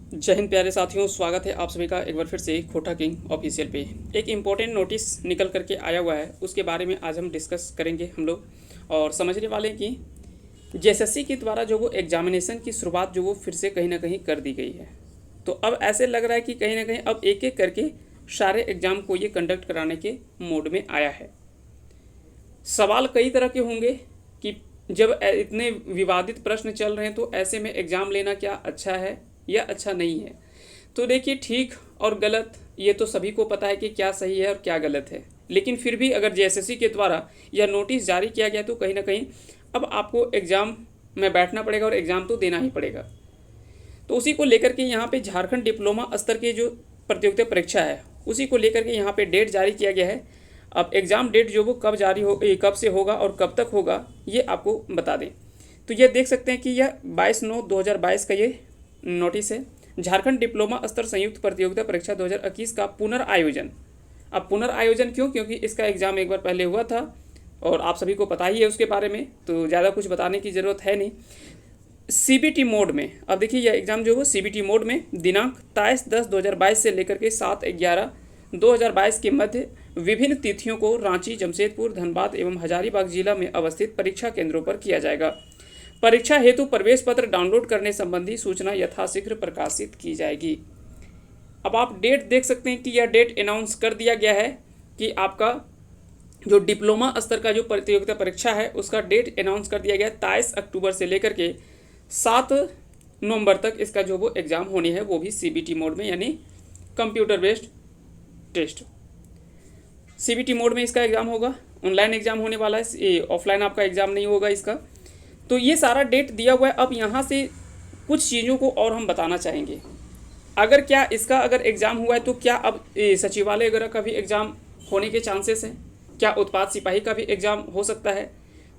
जय हिंद प्यारे साथियों, स्वागत है आप सभी का एक बार फिर से खोटा किंग ऑफिशियल पे। एक इम्पोर्टेंट नोटिस निकल करके आया हुआ है, उसके बारे में आज हम डिस्कस करेंगे हम लोग और समझने वाले हैं कि जेएसएससी के द्वारा जो वो एग्जामिनेशन की शुरुआत जो वो फिर से कहीं ना कहीं कर दी गई है। तो अब ऐसे लग रहा है कि कहीं ना कहीं अब एक एक करके सारे एग्ज़ाम को ये कंडक्ट कराने के मोड में आया है। सवाल कई तरह के होंगे कि जब इतने विवादित प्रश्न चल रहे हैं तो ऐसे में एग्ज़ाम लेना क्या अच्छा है या अच्छा नहीं है। तो देखिए, ठीक और गलत ये तो सभी को पता है कि क्या सही है और क्या गलत है, लेकिन फिर भी अगर जेएसएससी के द्वारा यह नोटिस जारी किया गया तो कहीं ना कहीं अब आपको एग्ज़ाम में बैठना पड़ेगा और एग्ज़ाम तो देना ही पड़ेगा। तो उसी को लेकर के यहाँ पे झारखंड डिप्लोमा स्तर की जो प्रतियोगिता परीक्षा है उसी को लेकर के यहाँ पे डेट जारी किया गया है। अब एग्ज़ाम डेट जो वो कब जारी हो, कब से होगा और कब तक होगा ये आपको बता दें। तो ये देख सकते हैं कि यह 22/9/2022 का ये नोटिस है। झारखंड डिप्लोमा स्तर संयुक्त प्रतियोगिता परीक्षा 2021 का पुनर्आयोजन। अब पुनर्आयोजन क्यों? क्योंकि इसका एग्ज़ाम एक बार पहले हुआ था और आप सभी को पता ही है उसके बारे में, तो ज़्यादा कुछ बताने की ज़रूरत है नहीं। सीबीटी मोड में, अब देखिए यह एग्ज़ाम जो है सीबीटी मोड में दिनांक 23/10/2022 से लेकर के 7/11/2022 के मध्य विभिन्न तिथियों को रांची, जमशेदपुर, धनबाद एवं हजारीबाग जिला में अवस्थित परीक्षा केंद्रों पर किया जाएगा। परीक्षा हेतु प्रवेश पत्र डाउनलोड करने संबंधी सूचना यथाशीघ्र प्रकाशित की जाएगी। अब आप डेट देख सकते हैं कि यह डेट अनाउंस कर दिया गया है कि आपका जो डिप्लोमा स्तर का जो प्रतियोगिता परीक्षा है उसका डेट अनाउंस कर दिया गया है। 23 अक्टूबर से लेकर के 7 नवंबर तक इसका जो वो एग्ज़ाम होनी है, वो भी सीबीटी मोड में, यानी computer based test. CBT mode में इसका एग्ज़ाम होगा, ऑनलाइन एग्ज़ाम होने वाला है, ऑफलाइन आपका एग्ज़ाम नहीं होगा इसका। तो ये सारा डेट दिया हुआ है। अब यहाँ से कुछ चीज़ों को और हम बताना चाहेंगे। अगर क्या इसका अगर एग्ज़ाम हुआ है तो क्या अब सचिवालय वगैरह का भी एग्ज़ाम होने के चांसेस हैं? क्या उत्पाद सिपाही का भी एग्ज़ाम हो सकता है?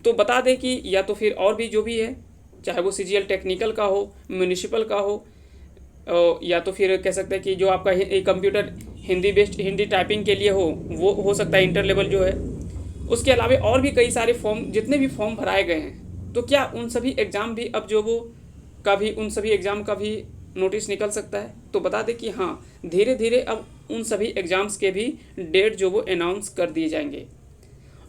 तो बता दें कि या तो फिर और भी जो भी है, चाहे वो सीजीएल टेक्निकल का हो, म्यूनिसिपल का हो, या तो फिर कह सकते हैं कि जो आपका computer Hindi based Hindi typing के लिए हो वो हो सकता है, इंटर लेवल जो है। उसके अलावा और भी कई सारे फॉर्म, जितने भी फॉर्म भराए गए हैं, तो क्या उन सभी एग्ज़ाम भी अब जो वो का भी उन सभी एग्ज़ाम का भी नोटिस निकल सकता है? तो बता दें कि हाँ, धीरे धीरे अब उन सभी एग्ज़ाम्स के भी डेट जो वो अनाउंस कर दिए जाएंगे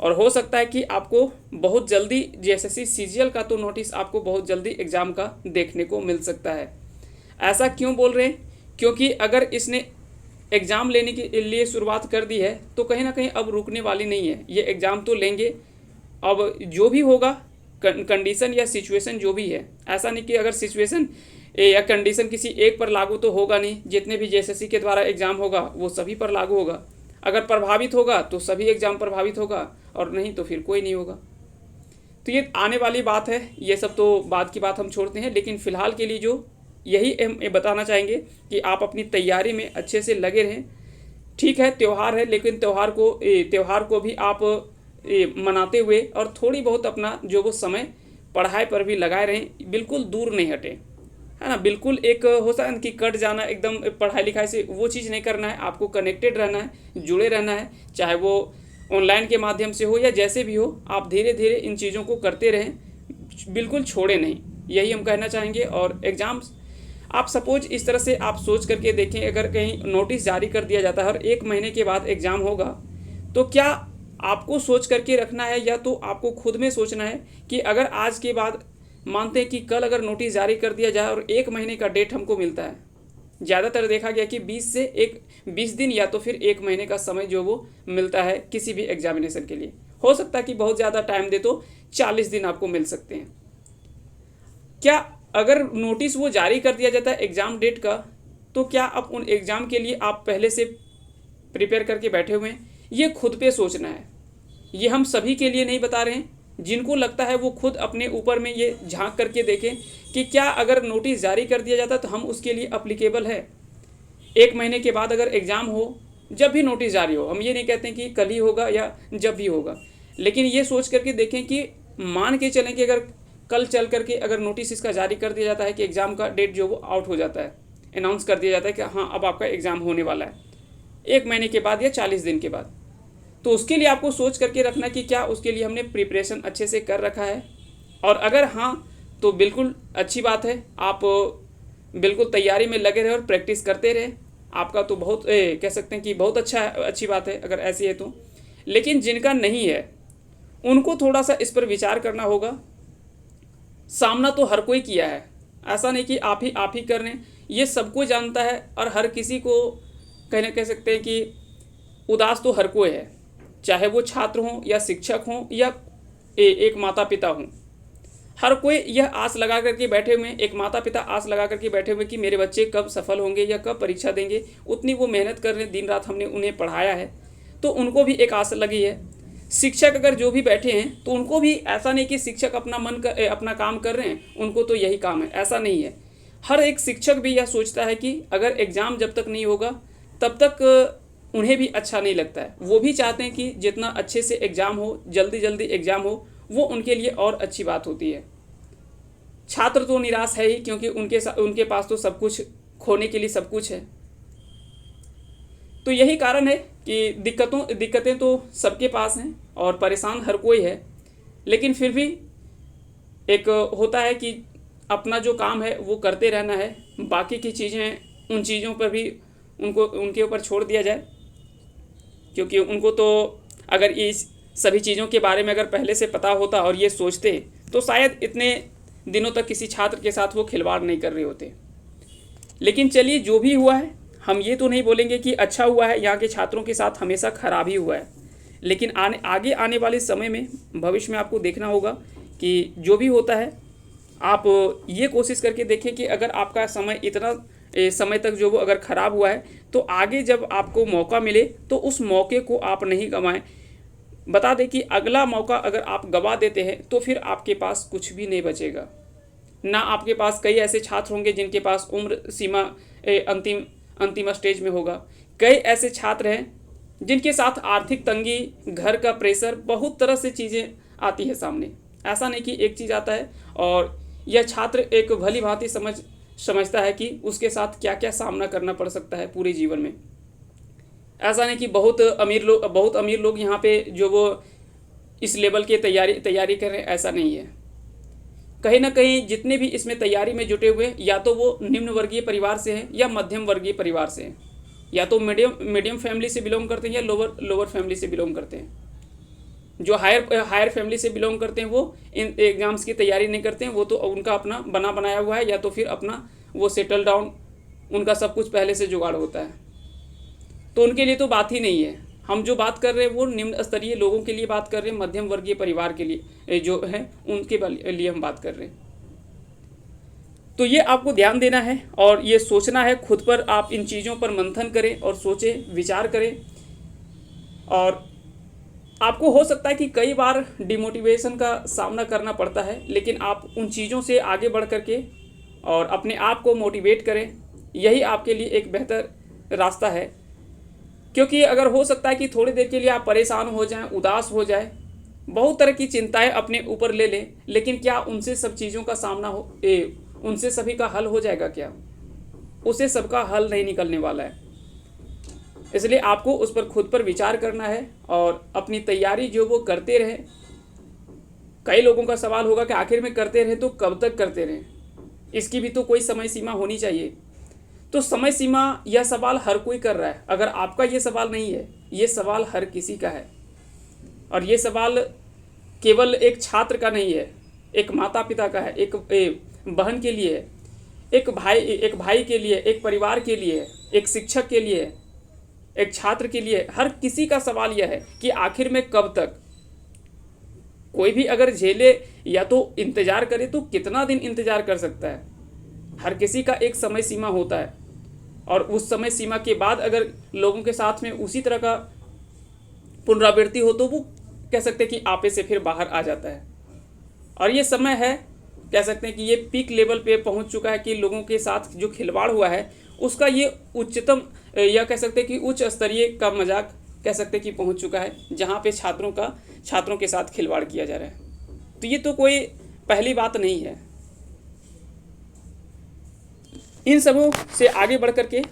और हो सकता है कि आपको बहुत जल्दी जेएसएससी सीजीएल का तो नोटिस आपको बहुत जल्दी एग्ज़ाम का देखने को मिल सकता है। ऐसा क्यों बोल रहे हैं? क्योंकि अगर इसने एग्ज़ाम लेने के लिए शुरुआत कर दी है तो कहीं ना कहीं अब रुकने वाली नहीं है, ये एग्ज़ाम तो लेंगे। अब जो भी होगा, कंडीशन या सिचुएशन जो भी है, ऐसा नहीं कि अगर सिचुएशन या कंडीशन किसी एक पर लागू तो होगा नहीं, जितने भी जेएसएससी के द्वारा एग्ज़ाम होगा वो सभी पर लागू होगा। अगर प्रभावित होगा तो सभी एग्ज़ाम प्रभावित होगा और नहीं तो फिर कोई नहीं होगा। तो ये आने वाली बात है, ये सब तो बाद की बात हम छोड़ते हैं, लेकिन फ़िलहाल के लिए जो यही हम बताना चाहेंगे कि आप अपनी तैयारी में अच्छे से लगे रहें। ठीक है, त्यौहार है, लेकिन त्यौहार को भी आप मनाते हुए और थोड़ी बहुत अपना जो वो समय पढ़ाई पर भी लगाए रहें, बिल्कुल दूर नहीं हटें, है ना। बिल्कुल एक हो सकता है कि कट जाना एकदम पढ़ाई लिखाई से, वो चीज़ नहीं करना है। आपको कनेक्टेड रहना है, जुड़े रहना है, चाहे वो ऑनलाइन के माध्यम से हो या जैसे भी हो। आप धीरे धीरे इन चीज़ों को करते रहें, बिल्कुल छोड़े नहीं, यही हम कहना चाहेंगे। और एग्ज़ाम्स आप सपोज इस तरह से आप सोच करके देखें, अगर कहीं नोटिस जारी कर दिया जाता है और 1 महीने के बाद एग्ज़ाम होगा, तो क्या आपको सोच करके रखना है या तो आपको खुद में सोचना है कि अगर आज के बाद मानते हैं कि कल अगर नोटिस जारी कर दिया जाए और 1 महीने का डेट हमको मिलता है, ज़्यादातर देखा गया कि 20 दिन या तो फिर 1 महीने का समय जो वो मिलता है किसी भी एग्जामिनेशन के लिए। हो सकता है कि बहुत ज़्यादा टाइम दे तो 40 दिन आपको मिल सकते हैं। क्या अगर नोटिस वो जारी कर दिया जाता है एग्ज़ाम डेट का, तो क्या आप उन एग्ज़ाम के लिए आप पहले से प्रिपेयर करके बैठे हुए हैं? ये खुद पे सोचना है। ये हम सभी के लिए नहीं बता रहे हैं, जिनको लगता है वो खुद अपने ऊपर में ये झांक करके देखें कि क्या अगर नोटिस जारी कर दिया जाता तो हम उसके लिए अप्लीकेबल है। 1 महीने के बाद अगर एग्ज़ाम हो, जब भी नोटिस जारी हो, हम ये नहीं कहते हैं कि कल ही होगा या जब भी होगा, लेकिन ये सोच करके देखें कि मान के चलें कि अगर कल चल करके अगर नोटिस इसका जारी कर दिया जाता है कि एग्ज़ाम का डेट जो वो आउट हो जाता है, अनाउंस कर दिया जाता है कि हाँ अब आपका एग्ज़ाम होने वाला है 1 महीने के बाद या 40 दिन के बाद, तो उसके लिए आपको सोच करके रखना कि क्या उसके लिए हमने प्रिपरेशन अच्छे से कर रखा है। और अगर हाँ, तो बिल्कुल अच्छी बात है, आप बिल्कुल तैयारी में लगे रहे और प्रैक्टिस करते रहे, आपका तो बहुत कह सकते हैं कि बहुत अच्छी बात है अगर ऐसी है तो। लेकिन जिनका नहीं है उनको थोड़ा सा इस पर विचार करना होगा। सामना तो हर कोई किया है, ऐसा नहीं कि आप ही कर रहे हैं, ये सबको जानता है और हर किसी को कह सकते हैं कि उदास तो हर कोई है, चाहे वो छात्र हों या शिक्षक हों या एक माता पिता हों। हर कोई यह आस लगा करके बैठे हुए हैं, एक माता पिता आस लगा करके बैठे हुए कि मेरे बच्चे कब सफल होंगे या कब परीक्षा देंगे, उतनी वो मेहनत कर रहे हैं, दिन रात हमने उन्हें पढ़ाया है, तो उनको भी एक आस लगी है। शिक्षक अगर जो भी बैठे हैं तो उनको भी ऐसा नहीं कि शिक्षक अपना काम कर रहे हैं, उनको तो यही काम है, ऐसा नहीं है। हर एक शिक्षक भी यह सोचता है कि अगर एग्ज़ाम जब तक नहीं होगा तब तक उन्हें भी अच्छा नहीं लगता है। वो भी चाहते हैं कि जितना अच्छे से एग्ज़ाम हो, जल्दी जल्दी एग्ज़ाम हो, वो उनके लिए और अच्छी बात होती है। छात्र तो निराश है ही, क्योंकि उनके पास तो सब कुछ, खोने के लिए सब कुछ है। तो यही कारण है कि दिक्कतें तो सबके पास हैं और परेशान हर कोई है। लेकिन फिर भी एक होता है कि अपना जो काम है वो करते रहना है, बाकी की चीज़ें, उन चीज़ों पर भी उनके ऊपर छोड़ दिया जाए। क्योंकि उनको तो अगर इस सभी चीज़ों के बारे में अगर पहले से पता होता और ये सोचते तो शायद इतने दिनों तक किसी छात्र के साथ वो खिलवाड़ नहीं कर रहे होते। लेकिन चलिए, जो भी हुआ है, हम ये तो नहीं बोलेंगे कि अच्छा हुआ है, यहाँ के छात्रों के साथ हमेशा खराब ही हुआ है। लेकिन आगे आने वाले समय में, भविष्य में आपको देखना होगा कि जो भी होता है, आप ये कोशिश करके देखें कि अगर आपका समय इतना समय तक जो वो अगर ख़राब हुआ है, तो आगे जब आपको मौका मिले तो उस मौके को आप नहीं गंवाएं। बता दें कि अगला मौका अगर आप गंवा देते हैं तो फिर आपके पास कुछ भी नहीं बचेगा। ना आपके पास, कई ऐसे छात्र होंगे जिनके पास उम्र सीमा अंतिम स्टेज में होगा। कई ऐसे छात्र हैं जिनके साथ आर्थिक तंगी, घर का प्रेशर, बहुत तरह से चीज़ें आती है सामने। ऐसा नहीं कि एक चीज़ आता है और यह छात्र एक भली भांति समझता है कि उसके साथ क्या क्या सामना करना पड़ सकता है पूरे जीवन में। ऐसा नहीं कि बहुत अमीर लोग यहाँ पे जो वो इस लेवल की तैयारी कर रहे हैं, ऐसा नहीं है। कहीं ना कहीं जितने भी इसमें तैयारी में जुटे हुए, या तो वो निम्न वर्गीय परिवार से हैं या मध्यम वर्गीय परिवार से हैं, या तो मीडियम फैमिली से बिलोंग करते हैं या लोअर फैमिली से बिलोंग करते हैं। जो हायर फैमिली से बिलोंग करते हैं वो इन एग्ज़ाम्स की तैयारी नहीं करते हैं, वो तो उनका अपना बना बनाया हुआ है, या तो फिर अपना वो सेटल डाउन, उनका सब कुछ पहले से जुगाड़ होता है, तो उनके लिए तो बात ही नहीं है। हम जो बात कर रहे हैं वो निम्न स्तरीय लोगों के लिए बात कर रहे हैं, मध्यम वर्गीय परिवार के लिए जो है उनके लिए हम बात कर रहे हैं। तो ये आपको ध्यान देना है और ये सोचना है, खुद पर आप इन चीज़ों पर मंथन करें और सोचें, विचार करें। और आपको हो सकता है कि कई बार डिमोटिवेशन का सामना करना पड़ता है, लेकिन आप उन चीज़ों से आगे बढ़ करके और अपने आप को मोटिवेट करें, यही आपके लिए एक बेहतर रास्ता है। क्योंकि अगर हो सकता है कि थोड़ी देर के लिए आप परेशान हो जाएं, उदास हो जाएं, बहुत तरह की चिंताएं अपने ऊपर ले लें, लेकिन क्या उनसे सब चीज़ों का सामना उनसे सभी का हल हो जाएगा? क्या उसे सबका हल नहीं निकलने वाला है। इसलिए आपको उस पर खुद पर विचार करना है और अपनी तैयारी जो वो करते रहें। कई लोगों का सवाल होगा कि आखिर में करते रहे तो कब तक करते रहें, इसकी भी तो कोई समय सीमा होनी चाहिए। तो समय सीमा, यह सवाल हर कोई कर रहा है। अगर आपका ये सवाल नहीं है, ये सवाल हर किसी का है। और ये सवाल केवल एक छात्र का नहीं है, एक माता पिता का है, एक बहन के लिए है, एक भाई के लिए, एक परिवार के लिए, एक शिक्षक के लिए, एक छात्र के लिए। हर किसी का सवाल यह है कि आखिर में कब तक। कोई भी अगर झेले या तो इंतज़ार करे तो कितना दिन इंतज़ार कर सकता है। हर किसी का एक समय सीमा होता है और उस समय सीमा के बाद अगर लोगों के साथ में उसी तरह का पुनरावृत्ति हो तो वो कह सकते हैं कि आपे से फिर बाहर आ जाता है। और ये समय है, कह सकते हैं कि ये पीक लेवल पे पहुंच चुका है कि लोगों के साथ जो खिलवाड़ हुआ है उसका ये उच्चतम, या कह सकते हैं कि उच्च स्तरीय का मजाक कह सकते हैं कि पहुंच चुका है, जहां पे छात्रों के साथ खिलवाड़ किया जा रहा है। तो ये तो कोई पहली बात नहीं है। इन सबों से आगे बढ़ करके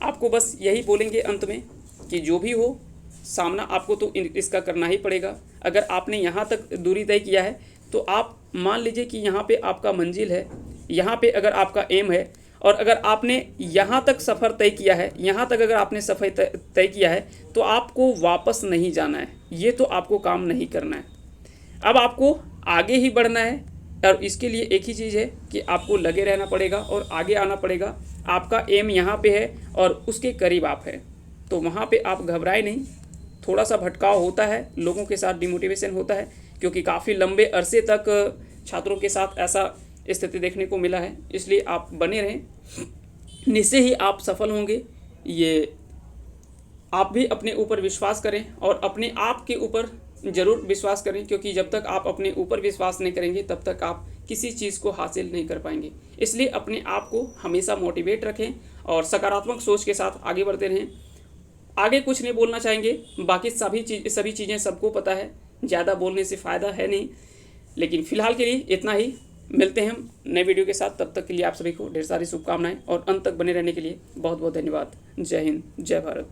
आपको बस यही बोलेंगे अंत में कि जो भी हो, सामना आपको तो इसका करना ही पड़ेगा। अगर आपने यहाँ तक दूरी तय किया है तो आप मान लीजिए कि यहाँ पे आपका मंजिल है, यहाँ पे अगर आपका एम है और अगर आपने यहाँ तक सफ़र तय किया है, यहाँ तक अगर आपने सफ़र तय किया है, तो आपको वापस नहीं जाना है, ये तो आपको काम नहीं करना है। अब आपको आगे ही बढ़ना है और इसके लिए एक ही चीज़ है कि आपको लगे रहना पड़ेगा और आगे आना पड़ेगा। आपका एम यहाँ पे है और उसके करीब आप है, तो वहाँ पे आप घबराए नहीं। थोड़ा सा भटकाव होता है, लोगों के साथ डिमोटिवेशन होता है, क्योंकि काफ़ी लंबे अरसे तक छात्रों के साथ ऐसा स्थिति देखने को मिला है। इसलिए आप बने रहें, निश्चय ही आप सफल होंगे। ये आप भी अपने ऊपर विश्वास करें और अपने आप के ऊपर ज़रूर विश्वास करें, क्योंकि जब तक आप अपने ऊपर विश्वास नहीं करेंगे तब तक आप किसी चीज़ को हासिल नहीं कर पाएंगे। इसलिए अपने आप को हमेशा मोटिवेट रखें और सकारात्मक सोच के साथ आगे बढ़ते रहें। आगे कुछ नहीं बोलना चाहेंगे, बाकी सभी चीज़ें सबको पता है, ज़्यादा बोलने से फ़ायदा है नहीं। लेकिन फ़िलहाल के लिए इतना ही, मिलते हैं हम नए वीडियो के साथ। तब तक के लिए आप सभी को ढेर सारी शुभकामनाएं और अंत तक बने रहने के लिए बहुत बहुत धन्यवाद। जय हिंद, जय भारत।